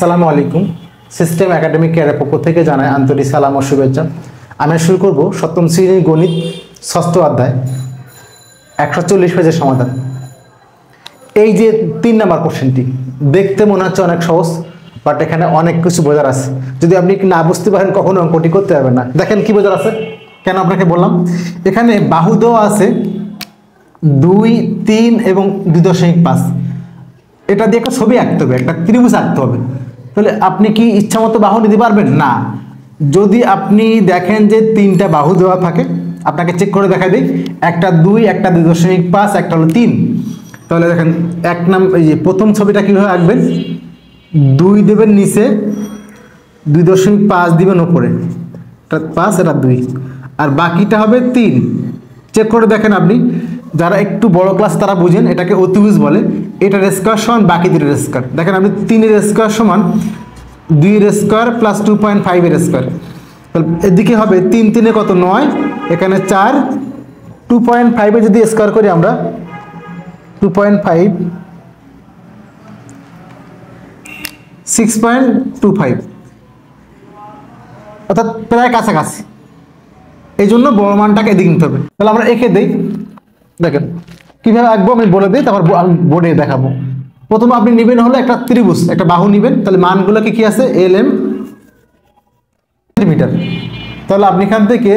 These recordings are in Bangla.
আসসালামু আলাইকুম। সিস্টেম একাডেমিক কেয়ারের পক্ষ থেকে জানাই আন্তরিক সালাম ও শুভেচ্ছা। আমি শুরু করব সপ্তম শ্রেণীর গণিত ষষ্ঠ অধ্যায় 140 পেজের সমাধান। এই যে 3 নম্বর কোশ্চেনটি দেখতে মনে হচ্ছে অনেক সহজ, বাট এখানে অনেক কিছু বোঝার আছে। যদি আপনি না বুঝতে পারেন কখনো অঙ্কটি করতে পারবেন না। দেখেন কি বোঝার আছে, কেন আপনাকে বললাম। এখানে বাহু দেওয়া আছে 2, 3 এবং 2.5। এটা দিয়ে একটা ছবি আঁকতে হবে, একটা ত্রিভুজ আঁকতে হবে। তাহলে আপনি কি ইচ্ছা মতো বাহু নিতে পারবেন না? যদি আপনি দেখেন যে 3টা বাহু দেওয়া থাকে, আপনাকে চেক করে দেখা দিই, একটা 2, একটা 2.5, একটা হলো 3। তাহলে দেখেন এই যে প্রথম ছবিটা কিভাবে আঁকবেন, 2 দেবেন নিচে, 2.5 দিবেন উপরে, এটা 5 এটা 2, আর বাকিটা হবে 3। চেক করে দেখেন আপনি, যারা একটু বড় ক্লাস তারা বুঝেন, এটাকে অতিভুজ বলে। এটার স্কয়ার সমান বাকি 2 স্কয়ার। দেখেন আপনি 3 এর স্কয়ার সমান 2 এর স্কয়ার প্লাস 2.5 এর স্কয়ার। তাহলে এদিকে হবে 3 3 কত 9, এখানে 4, 2.5 এর যদি স্কয়ার করি আমরা 2.5 6.25, অর্থাৎ প্রায় কাছাকাছি। এই জন্য বড় মানটাকে এদিকে নিতে হবে। তাহলে আমরা এঁকে দেই, দেখেন কিভাবে আঁকবো আমি বলে দিই, তারপর আমি বোর্ডে দেখাবো। প্রথমে আপনি নেবেন হলো একটা ত্রিভুজ, একটা বাহু নেবেন। তাহলে মানগুলোকে কি আছে, LM সেন্টিমিটার। তাহলে আপনি এখান থেকে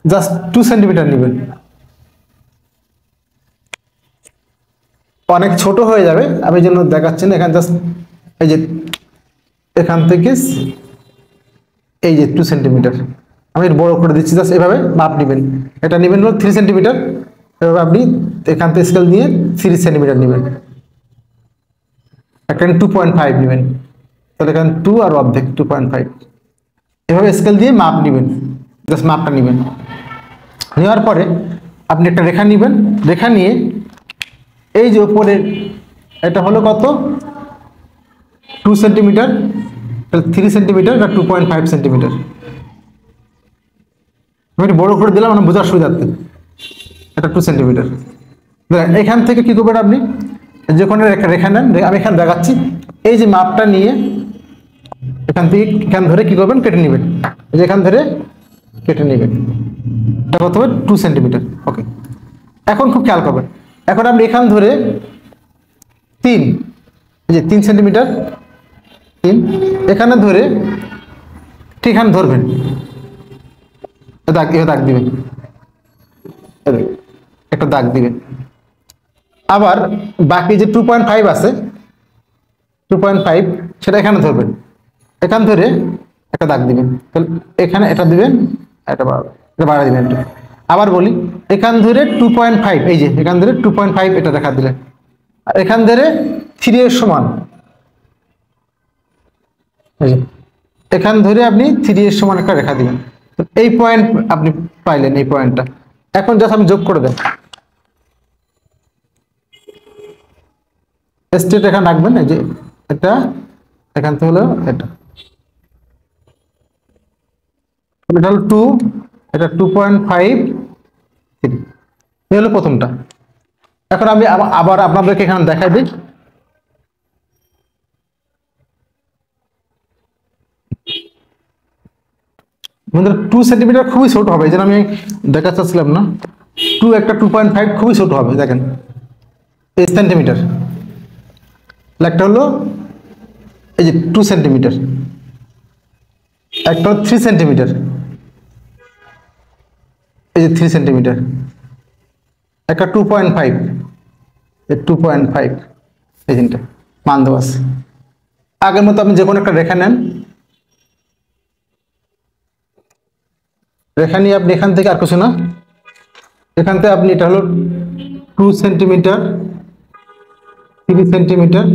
জাস্ট 2 সেন্টিমিটার নেবেন। অনেক ছোট হয়ে যাবে, আমি জন্য দেখাচ্ছি না। এখানে জাস্ট এই যে এখান থেকে এই যে 2 সেন্টিমিটার আমি বড় করে দিচ্ছি। জাস্ট এভাবে মাপ নেবেন। এটা নেবেন হলো 3 সেন্টিমিটার। এভাবে আপনি এখান থেকে স্কেল নিয়ে 3 সেন্টিমিটার নেবেন। এখানে 2.5 নেবেন। তাহলে এখানে 2 আর অর্ধেক 2.5, এভাবে স্কেল দিয়ে মাপ নেবেন। জাস্ট মাপটা নেবেন। নেওয়ার পরে আপনি একটা রেখা নেবেন। রেখা নিয়ে এই যে উপরের এটা হলো কত, 2 সেন্টিমিটার, তাহলে 3 সেন্টিমিটার আর 2.5 সেন্টিমিটার। আমি একটু বড় করে দিলাম মানে বোঝার সুবিধার্থে। এটা 2 সেন্টিমিটার। এখান থেকে কি করবেন, আপনি যে কোনো একটা রেখা নেন। আমি এখানে দেখাচ্ছি, এই যে মাপটা নিয়ে এখান থেকে এখান ধরে কি করবেন, কেটে নেবেন। এই যে এখান ধরে কেটে নেবেন। এটা কত হবে, 2 সেন্টিমিটার। ওকে, এখন খুব খেয়াল করবেন। এখন আপনি এখান ধরে 3, এই যে 3 সেন্টিমিটার 3, এখানে ধরে ঠিক এখানে ধরবেন, দাগ দিবেন, একটা দাগ দিবেন। আবার বাকি যে 2.5 আছে, 2.5 সেটা এখানে ধরবেন। এখান ধরে একটা দাগ দিবেন। তাহলে এখানে এটা দিবেন, এটা বাড়া দিবেন একটু। আবার বলি, এখান ধরে 2.5, এই যে এখান ধরে 2.5 এটা দেখা দিলেন। আর এখান ধরে 3 এর সমান, এখান ধরে আপনি 3 এর সমান একটা রেখা দিবেন। তো এই পয়েন্ট আপনি পাইলেন, এই পয়েন্টটা। এখন জাস্ট আমি যোগ করে দেন, স্ট্রেট এখানে রাখবেন। এই যে এটা এখান থেকে হলো এটা হলো 2, এটা 2.5 3, এই হলো প্রথমটা। এখন আমি আবার আপনাদেরকে এখানে দেখাই দিই। বন্ধুরা 2 সেন্টিমিটার খুবই ছোট হবে, এই জন্য আমি দেখাতে চাচ্ছিলাম না। 2 একটা 2.5 খুবই ছোট হবে। দেখেন এই সেন্টিমিটার, একটা হলো এই যে 2 সেন্টিমিটার, একটা হলো 3 সেন্টিমিটার, এই যে 3 সেন্টিমিটার, একটা 2.5, এই 2.5, এই তিনটা মান দেওয়া আছে। আগের মতো আপনি যে কোনো একটা রেখা নেন। রেখা নিয়ে আপনি এখান থেকে আর কিছু না, এখান থেকে আপনি এটা হলো 2 সেন্টিমিটার, 3 সেন্টিমিটার,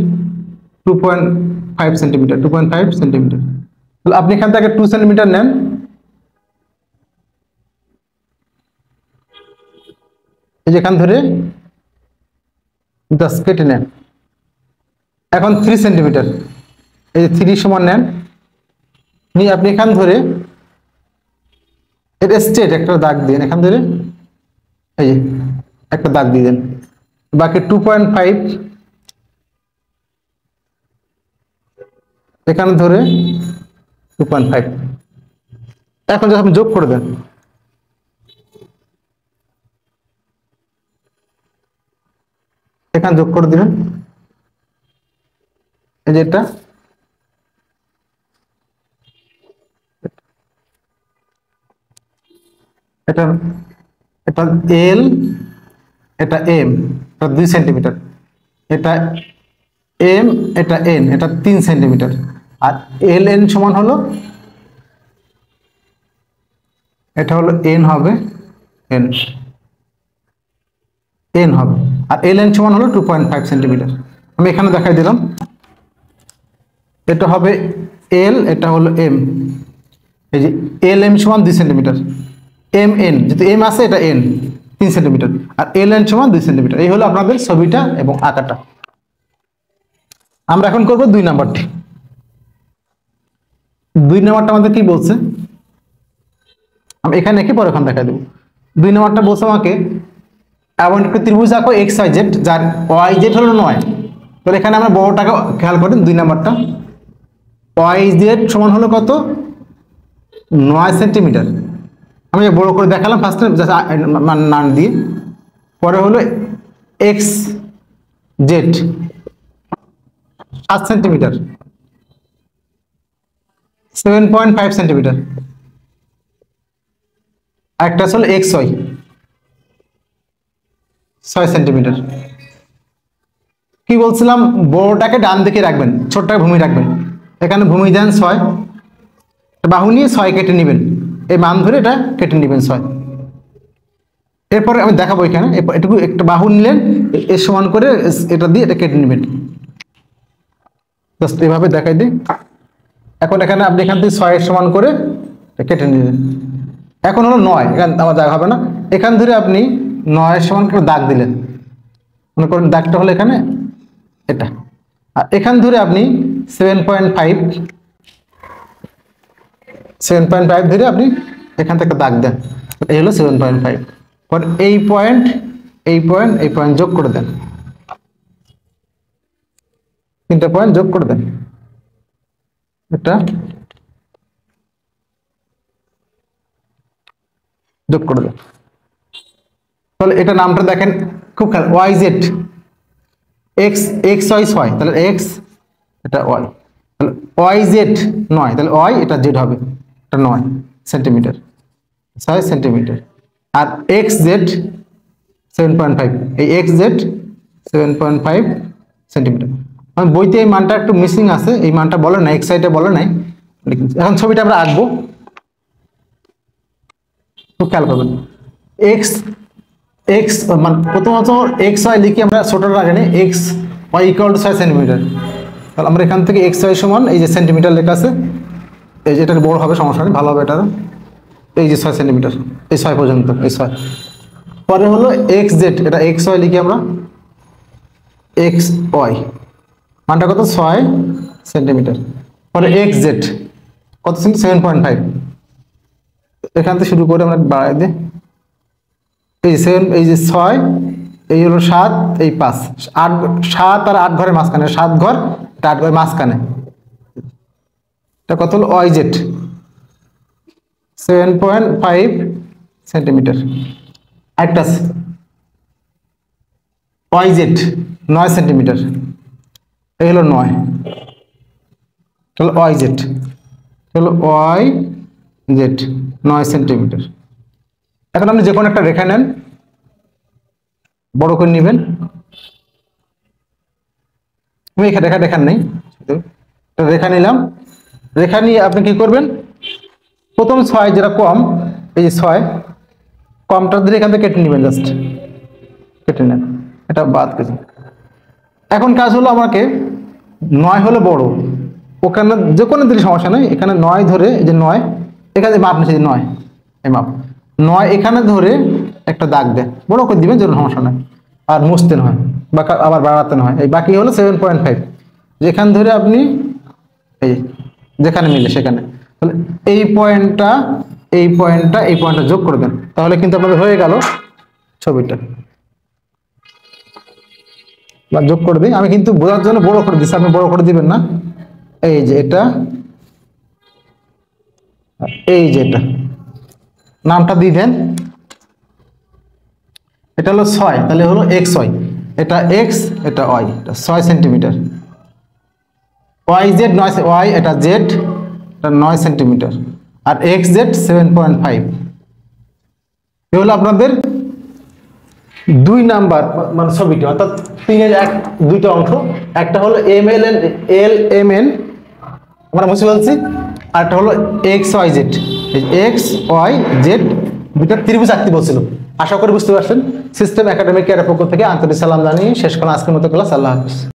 2.5 সেন্টিমিটার, 2.5 সেন্টিমিটার। তাহলে আপনি এখান থেকে 2 সেন্টিমিটার নেন। এই যে এখান ধরে 10 কেটে নেন। এখন 3 সেন্টিমিটার, এই যে 3 সমান নেন। নিয়ে আপনি এখান ধরে এটা স্ট্রেট একটা দাগ দিন, এখান ধরে এই যে একটা দাগ দিয়ে দেন। বাকি 2.5 এখানে ধরে 2.5। এখন যদি আপনি যোগ করে দেন, এখানে যোগ করে দিবেন, এই যে এটা এটা এটা এল, এটা এম, এটা 2 সেন্টিমিটার, এটা এম, এটা এন, এটা 3 সেন্টিমিটার। আর এল এন সমান হলো, এটা হলো এন হবে, এন এন হবে, আর এল এন সমান হলো 2.5 সেন্টিমিটার। আমি এখানে দেখাই দিলাম, এটা হবে এল, এটা হলো এম। এই যে এল এম সমান 2 সেন্টিমিটার, এম এন যেহেতু এম আছে এটা এন 3 সেন্টিমিটার, আর এল এন সমান 2 সেন্টিমিটার। এই হলো আপনাদের ছবিটা এবং আঁকাটা। আমরা এখন করব 2 নাম্বারটি। 2 নাম্বারটা আমাদের কি বলছে, আমি এখানে একে পরে এখন দেখাই দেবো। 2 নাম্বারটা বলছে আমাকে এমন একটা ত্রিভুজ আঁকো এক্স ওয়াই জেড, যার ওয়াই জেড হলো 9। তাহলে এখানে আমরা বড়টাকে খেয়াল করেন, 2 নাম্বারটা ওয়াই জেড সমান হলো কত, 9 সেন্টিমিটার। আমি বড় করে দেখালাম ফার্স্টে নাম দিয়ে, পরে হলো এক্স জেড 7 সেন্টিমিটার, 7.5 সেন্টিমিটার। একটা হলো এক্স ওয়াই 6 সেন্টিমিটার। কি বলছিলাম, বড়টাকে ডান দিকে রাখবেন, ছোটটাকে ভূমি রাখবেন। এখানে ভূমি দেন 6, বাহু নিয়ে 6 কেটে নেবেন, এই মান ধরে এটা কেটে নেবেন 6। এরপরে আমি দেখাবো এখানে এটুকু একটা বাহু নিলেন, এর সমান করে এটা দিয়ে এটা কেটে নেবেন, জাস্ট এভাবে দেখাই দিই। এখন এখানে আপনি এখান থেকে 6 এর সমান করে কেটে নিলেন। এখন হলো 9, এখানে আমার দাগ হবে না, এখান ধরে আপনি 9 এর সমান করে দাগ দিলেন, মনে করেন দাগটা হলো এখানে এটা, আর এখান ধরে আপনি 7.5 ধরে আপনি এখান থেকে দাগ দেন, এই হলো 7.5। পর এই পয়েন্ট এই পয়েন্ট এই পয়েন্ট যোগ করে দেন, 3টা পয়েন্ট যোগ করে দেন, এটা যোগ করে দেন। তাহলে এটা নামটা দেখেন খুব খেয়াল, Y Z X, X Y 6, তাহলে এক্স, এটা ওয়াই, তাহলে ওয়াই জেড 9, তাহলে ওয়াই এটা জেড হবে, এটা 9 সেন্টিমিটার, 6 সেন্টিমিটার। আর এক্স জেড 7.5, এই এক্স জেড 7.5 সেন্টিমিটার। আমার বইতে এই মানটা একটু মিসিং আছে, এই মানটা বলে না, এক্স সাইডে বলে নাই। এখন ছবিটা আমরা আঁকবো, খুব খেয়াল করবেন। এক্স এক্স মানে প্রথমত এক্স ওয়াই লিখি আমরা ছোটটা আগে নেই, X Y equal to 6 centimetre. তাহলে আমরা এখান থেকে এক্স ওয়াই সমান এই যে সেন্টিমিটার লেখা আছে, এই যে এটা বড় হবে সমস্যা নেই, ভালো হবে এটা, এই যে 6 সেন্টিমিটার, এই 6 পর্যন্ত, এই 6। পরে হলো এক্স জেড, এটা এক্স ওয়াই লিখি আমরা, এক্স ওয়াই মানটা কত 6 সেন্টিমিটার। পরে এক্স জেড কত সেন্টি 7.5, এখান থেকে শুরু করে আমরা বাড়াই দিই, এই 7, এই যে 6, এই হলো 7, এই 5, 8, 7 আর 8 ঘরের মাঝখানে, 7 ঘর, 8 ঘরের মাঝখানে, এটা কত হলো ওয়াই জেড 7.5 সেন্টিমিটার। একটা ওয়াই জেড 9 সেন্টিমিটার, এই হলো 9, তাহলে ওয়াই জেড, তাহলে ওয়াই জেড 9 সেন্টিমিটার। এখন আপনি যে কোনো একটা রেখা নেন, বড় করে নেবেন, আমি এখানে রেখা নেই, রেখা নিলাম। রেখা নিয়ে আপনি কি করবেন, প্রথম 6 যেটা কম, এই যে 6 কমটা দিয়ে এখান থেকে কেটে নেবেন, জাস্ট কেটে নেন, এটা বাদ কেটে। এখন কাজ হলো আমাকে 9 হলো বড়, ওখানে যে কোনো দিলে সমস্যা নেই, এখানে 9 ধরে, এই যে 9 এখানে মাপ নিচ্ছে 9, এই মাপ 9 এখানে ধরে একটা দাগ দেয়, বড় করে দিবেন, যেন সমস্যা নেই, আর মুছতে হয় বা আবার বাড়াতে হয়। এই বাকি হলো 7.5, যেখান ধরে আপনি এই যেখানে মিলে সেখানে, তাহলে এই পয়েন্টটা এই পয়েন্টটা এই পয়েন্টটা যোগ করে দেন, তাহলে কিন্তু আপনাদের হয়ে গেল ছবিটা। বা যোগ করে দিই, আমি কিন্তু বোঝার জন্য বড় করে দিচ্ছি, আপনি বড় করে দিবেন না, এই যে এটা, এই যে এটা, নামটা দিবেন। এটা হলো 6, তাহলে হলো এক্স ওয়াই, এটা এক্স, এটা ওয়াই, এটা 6 সেন্টিমিটার। ওয়াই জেড 9, ওয়াই এটা জেড, এটা 9 সেন্টিমিটার, আর এক্স জেড 7.5। এ হলো আপনাদের 2 নাম্বার মানে ছবিটি, অর্থাৎ 3-এর 2টা অংশ। একটা হলো এম এল এন আমরা বুঝতে পারছি, আর একটা হলো X Y Z. X Y Z দুইটা ত্রিভুজ আঁকতে বলছিল। আশা করি বুঝতে পারছেন। সিস্টেম একাডেমিক কেয়ারের পক্ষ থেকে আন্তরিক সালাম জানিয়ে শেষ করলাম আজকের মতো ক্লাস। আল্লাহ হাফিজ।